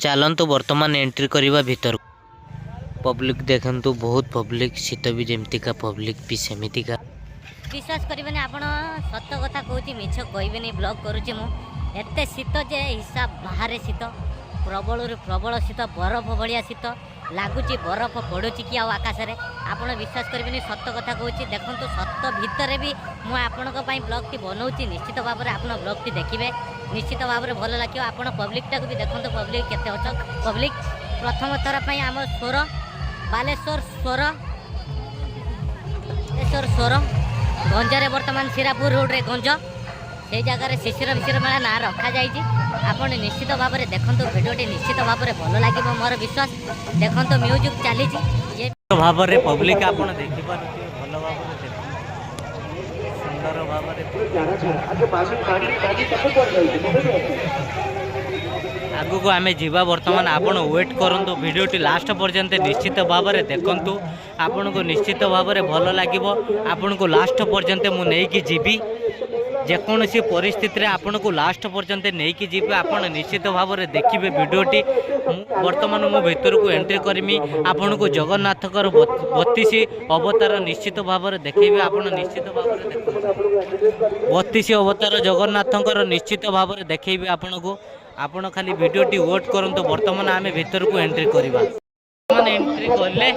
चलतु बर्तमान एंट्री करवा भीतर पब्लिक देखु बहुत पब्लिक शीत भी जमती पब्लिक भी सेमती विश्वास करेंगे आप सत कथा कहूँ मिछ कहबे ब्लॉग करुच्ची मुझे शीत जे हिसाब बाहर शीत प्रबल प्रबल शीत बरफ भाया शीत लगुच बरफ पड़ुची कि आकाश में आप विश्वास करेंगे सत कथा कहूँ देखो सत भितर भी मुझे ब्लॉग टी बनाऊँगी निश्चित भाव में आप ब्लॉग टी देखिए निश्चित भाव में भल लगे आप पब्लिक टाक भी देखो पब्लिक केते अच्छा पब्लिक प्रथम थर पर आम स्वर बालेश्वर स्वर गंजरे बर्तमान शिरापुर रोड रे गंज से जगह शिशिर मिश्र मेला ना रखा जाइए आप निश्चित भाव में देखो भिडियोटी निश्चित भाव में भल लगे मोर विश्वास देखो म्यूजिक चली भाव में पब्लिक आप देखिपारे भल भाव सुंदर भाव आगु को आमे जीवा वर्तमान आपण वेट करंतु वीडियोटी लास्ट पर्यंत निश्चित भाव में देखंतु आपण को निश्चित भाव में भल लगे आपण को लास्ट पर्यंत मु नहीं जीवी जेकोसी परिस्थिति आपण को लास्ट पर्यंत नहीं जीवे आपण निश्चित भाव में देखिए वीडियोटी वर्तमान मु भीतर को एंट्री करमी आपण को जगन्नाथकर 32 अवतार निश्चित भाव में देखेबे आपण निश्चित भाव में 32 अवतार जगन्नाथकर निश्चित भाव में देखेबे आपण को आपण खाली वीडियोटी वेट करंतु वर्तमान आमे भीतर को एंट्री करबा मन एंट्री करले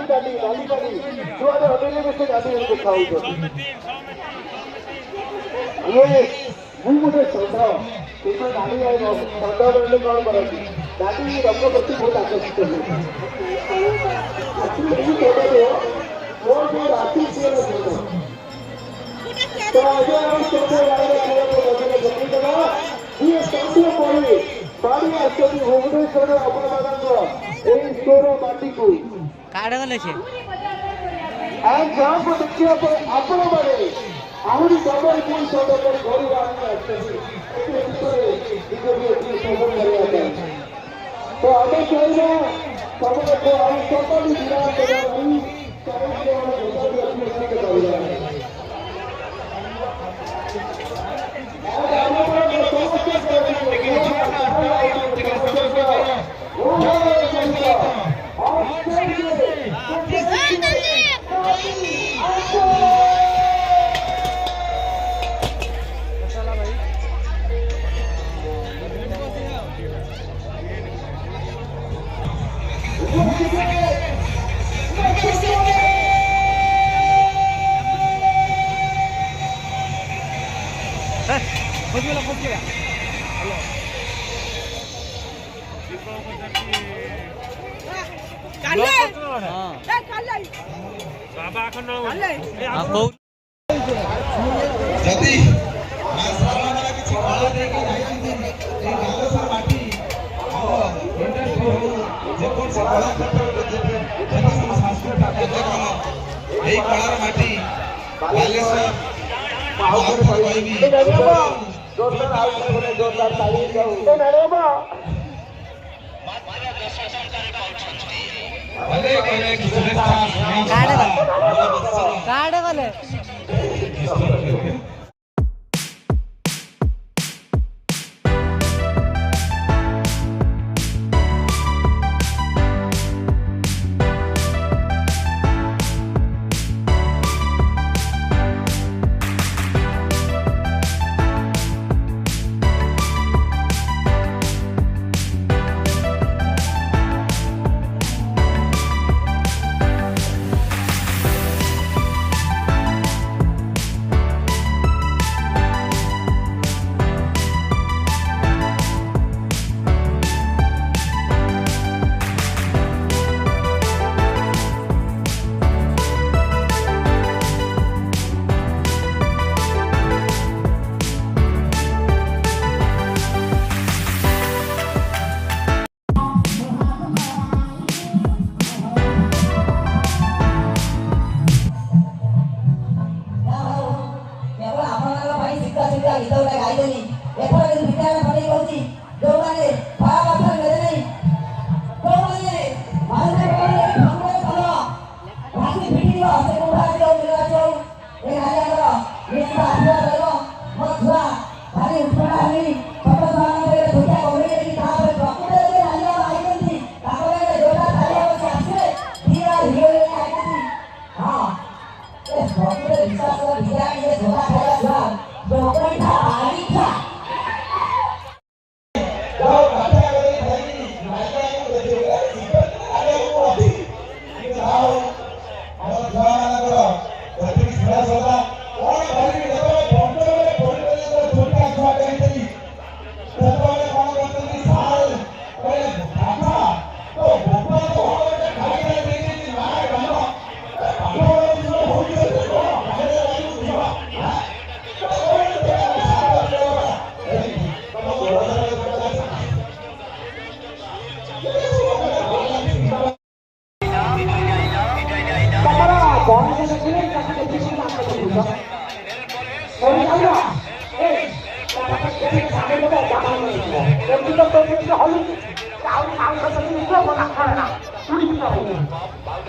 काढ़ गले छे आहरी डबल पुल सदर घर तो आगे चाहिए काढ़ गले भारी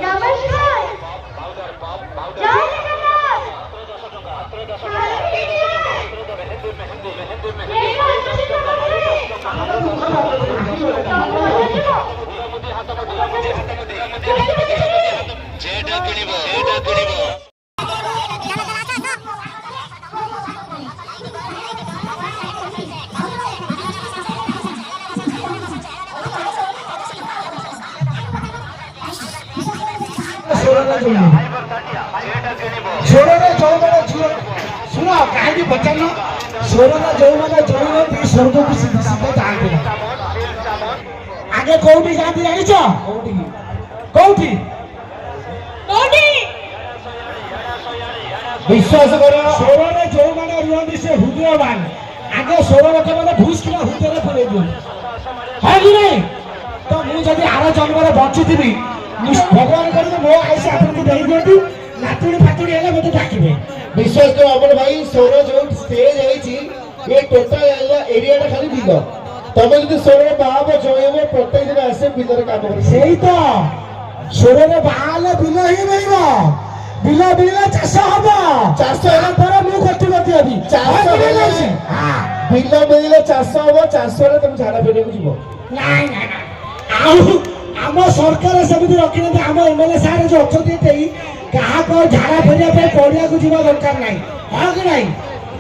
নমস্কার জয় জগন্নাথ যেটা কিনিব সেটা কিনিব ସ୍ୱରରେ ଯୌବନ ଝିଅ ଶୁଣ କାହିଁକି ପଚାରୁନ ସ୍ୱରରେ ଯୌବନ ଜଳିବନ୍ତି ସ୍ୱର୍ଗକୁ ସିଧା ସିଧା ଯାଆନ୍ତି ନା। ଆଗେ କୋଉଠି ଯାଆନ୍ତି ଜାଣିଛ କୋଉଠି ବିଶ୍ୱାସ କର ସ୍ୱରରେ ଯୋଉମାନେ ରୁହନ୍ତି ସେ ହୃଦୟବାନ ଆଗେ ସ୍ୱର ଲୋକମାନେ ଭୁଷ କିନା ହୃଦୟରେ ପଳେଇ ଦିଅନ୍ତି ହଁ କି ନାଇଁ ତ ମୁଁ ଯଦି ଆର ଜନ୍ମରେ ବଞ୍ଚିଥିବି ଭଗବାନ କରିକି ମୋ ଆୟୁଷ ଆପଣଙ୍କୁ ଦେଇ ଦିଅନ୍ତୁ ନାତୁଣୀ ଫାତୁଣୀ ହେଲେ ମତେ ଡାକିବେ ବିଶ୍ୱାସ କର ଅମର ଭାଇ ସ୍ୱର ଯୋଉ ଷ୍ଟେଜ ହେଇଛି ଏ ଟୋଟାଲ ଏରିଆଟା ଖାଲି ବିଲ ତମେ ଯଦି ସ୍ୱରରେ ବାହାବ ଜୟବ ପ୍ରତ୍ୟେକ ଦିନ ଆସେ ବିଲରେ କାମ କରିବ ସେଇ ତ ସ୍ୱରରେ ବାହାହେଲେ ବିଲ ହିଁ ମିଳିବ ବିଲ ମିଳିଲେ ଚାଷ ହବ ଚାଷ ହେଲା ପରେ ମୁଁ କୋଟିପତି ହେବି ଚାଷ ହେଲେ ବିଲ ମିଳିଲେ ଚାଷ ହବ ଚାଷ ହେଲେ ତମେ ଝାଡା ଫେରିବାକୁ ଯିବ ନାଇଁ ନାଇଁ ଆଉ ଆମ ସରକାର ସେମିତି ରଖିନାହାନ୍ତି ଆମ ଏମଏଲଏ ସାର୍ ଯୋଉ ଅଛନ୍ତି ଏଠି କାହାକୁ ଝାଡା ଫେରିବା ପାଇଁ ପଡ଼ିଆକୁ ଯିବା ଦରକାର ନାହିଁ ହଁ କି ନାହିଁ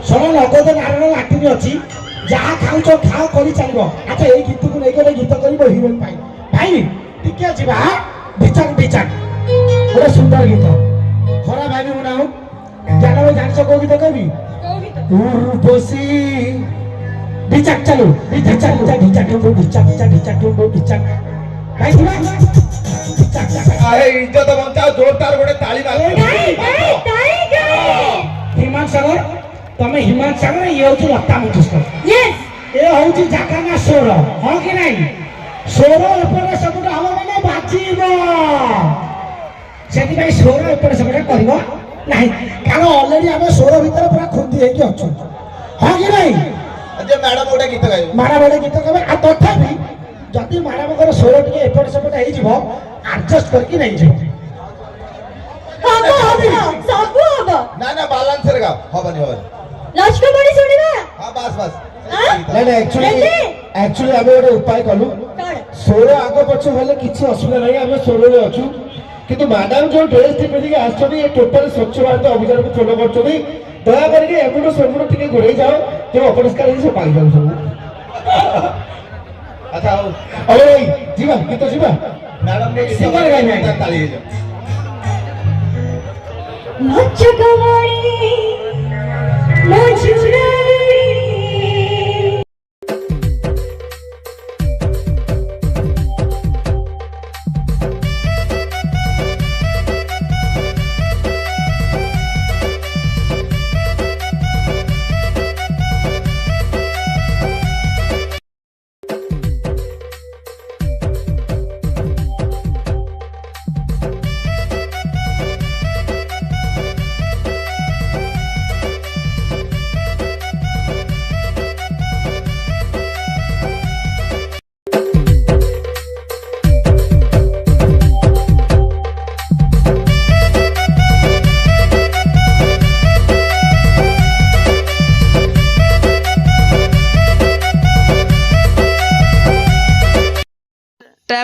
ଶୁଣ ନଗଦ ନାରାୟଣ ଲାଟିନି ଅଛି ଯାହା ଖାଉଛ ଖାଅ କରି ଚାଲିବ ଆଚ୍ଛା ଏଇ ଗୀତକୁ ନେଇଗଲେ ଗୀତ କରିବ ହିରୋଇନ ପାଇଁ ଭାଇ ଟିକେ ଯିବା ବିଚାର ବିଚାର ଗୋଟେ ସୁନ୍ଦର ଗୀତ ଖରା ଭାବିବୁ ନା ଜାଣ ଜାଣିଛ କୋଉ ଗୀତ କହିବି ଉର୍ବଶୀ ବିଚାର ଚାଲୁ ବିଚାର ବିଚାର ଟୁମ୍ବୁ ବିଚାର ବିଚାର ବିଚାର ଟୁମ୍ବୁ ବିଚାର ଭାଇ ଶୁଣ ଇଜ୍ଜତ ବଞ୍ଚାଅ ଜୋରଦାର ଗୋଟେ ତାଳି ହିମାଂଶ ସାଗର ତମେ ହିମାଂଶ ସାଗର ଇଏ ହଉଛି ଲତା ମଙ୍ଗେଶକର ଏ ହଉଛି ଜାଗାନା ସ୍ୱର ହଁ କି ନାଇଁ ସ୍ୱର ଏପଟେ ସେପଟେ ହବ ମାନେ ବାଜିବ ସେଥିପାଇଁ ସ୍ୱର ଏପଟେ ସେପଟେ କରିବ ନାହିଁ କାରଣ ଅଲରେଡି ଆମେ ସ୍ୱର ଭିତରେ ପୁରା ଖୁନ୍ଦି ହେଇକି ଅଛୁ ହଁ କି ନାଇଁ ମ୍ୟାଡମ ଗୋଟେ ଗୀତ ଗାଇବ ମାଡ଼ାମାଡ଼ି ଗୀତ କହିବେ ଆଉ ତଥାପି ଯଦି ମାଡ଼ାମଙ୍କର ସ୍ୱର ଟିକେ ଏପଟ ସେପଟ ହେଇଯିବ ଆଡଜଷ୍ଟ କରିକି ନେଇଯିବ ସବୁ ହବ ନା ନା ବାଲାନ୍ସରେ ଗାଅ ହବନି ହବନି ଲକ୍ଷ୍ମୀ ଶୁଣିବା ହଁ ବାସ୍ ବାସ୍ ନାଇଁ ଆକ୍ଚୁଆଲି ଆମେ ଗୋଟେ ଉପାୟ କଲୁ ସ୍ୱର ଆଗ ପଛ ହେଲେ କିଛି ଅସୁବିଧା ନାହିଁ ଆମେ ସ୍ୱରରେ ଅଛୁ କିନ୍ତୁ ମ୍ୟାଡାମ ଯୋଉ ଡ୍ରେସ୍ ପିନ୍ଧିକି ଆସିଛନ୍ତି ଏ ଟୋଟାଲ ସ୍ୱଚ୍ଛ ଭାରତ ଅଭିଯାନକୁ ଫଲୋ କରୁଛନ୍ତି ଦୟା କରିକି ଏପଟୁ ସେପଟୁ ଟିକେ ଘୋଡ଼େଇ ଯାଅ ଯୋଉ ଅପରିଷ୍କାର ହେଇଛି ସେ ପାଇଯାଉ ସବୁ ଆଚ୍ଛା ହଉ ହଉ ଭାଇ ଯିବା ଗୀତ ଯିବା ମ୍ୟାଡମ ସିଙ୍ଗର ଗାଇବେ ତାଳି ହେଇଯାଉ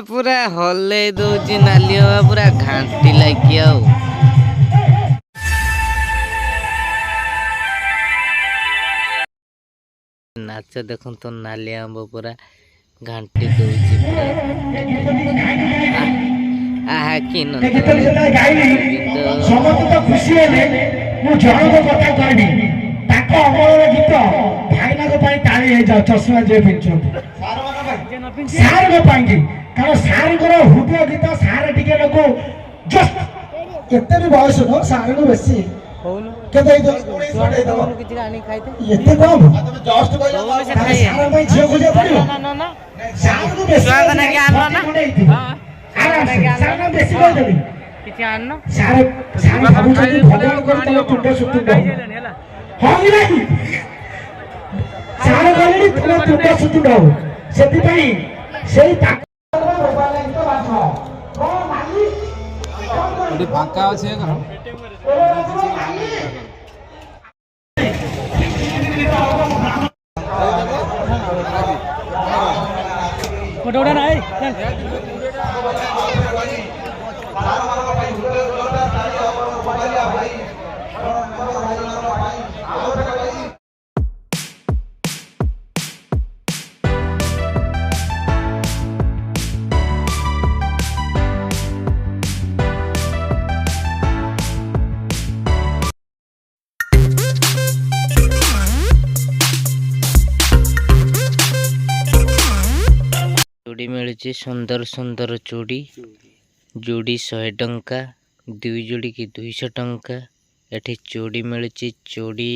ପୁରା ହଲେଇ ଦଉଛି ନାଲି ହବା ପୁରା ଘାଣ୍ଟି ଲାଗି ଆଉ ନାଚ ଦେଖନ୍ତୁ ନାଲି ଆମ୍ବ ପୁରା ଘାଣ୍ଟି ଦଉଛି ପୁରା। ଆହା କି ଏ ନନ୍ଦନ ଗୀତ ଯେତେବେଳେ ଗାଇଲି ସମସ୍ତେ ତ ଖୁସି ହେଲେ। ମୁଁ ଜଣଙ୍କ କଥା କହିବି, ତାଙ୍କ ଅମଳର ଗୀତ ଭାଇନାଙ୍କ ପାଇଁ ତାଳି ହେଇଯାଉ। ଚଷମା ଯିଏ ପିନ୍ଧୁଛନ୍ତି ସାର୍ଙ୍କ ପାଇଁକି, କାରଣ ସାର୍ଙ୍କର ହୃଦୟ ଗୀତ। ସାର୍ ଟିକେ ଲୋକ ଜଷ୍ଟ ଏତେ ବି ବୟସ ନୁହଁ ସାର୍ଙ୍କୁ ବେଶୀ କେତେ ହେଇଥିବ ଏତେ କମ। ତମେ ଜଷ୍ଟ କହିଲ ତାହେଲେ ସାର୍ଙ୍କ ପାଇଁ ଝିଅ ଖୋଜିବାକୁ ପଡିବ। ସାର୍ଙ୍କୁ ବେଶୀ ଖଣ୍ଡେ ହେଇଥିବ। ଆରାମସେ ସାର୍ଙ୍କ ବେଶୀ କହିଦେବି। କିଛି ଆଣିନ ସାର୍ ସାର୍ ଭାବୁଛନ୍ତି ଭଗବାନଙ୍କର ତମ ତୁଣ୍ଡ ସୁତୁଣ୍ଡ ହଁ କି ନାହିଁ? ସାର୍ କହିଲେଣି ତୁମ ତୁଣ୍ଡ ସୁତୁଣ୍ଡ ହବ। ସେଥିପାଇଁ ସେଇ ফাঁকা আছে এখন ওটা নাই ଚୁଡ଼ି ମିଳୁଛି ସୁନ୍ଦର ସୁନ୍ଦର ଚୁଡ଼ି। ଯୋଡ଼ି 100 ଟଙ୍କା, 2 ଯୋଡ଼ି କି 200 ଟଙ୍କା। ଏଠି ଚୁଡ଼ି ମିଳୁଛି। ଚୁଡ଼ି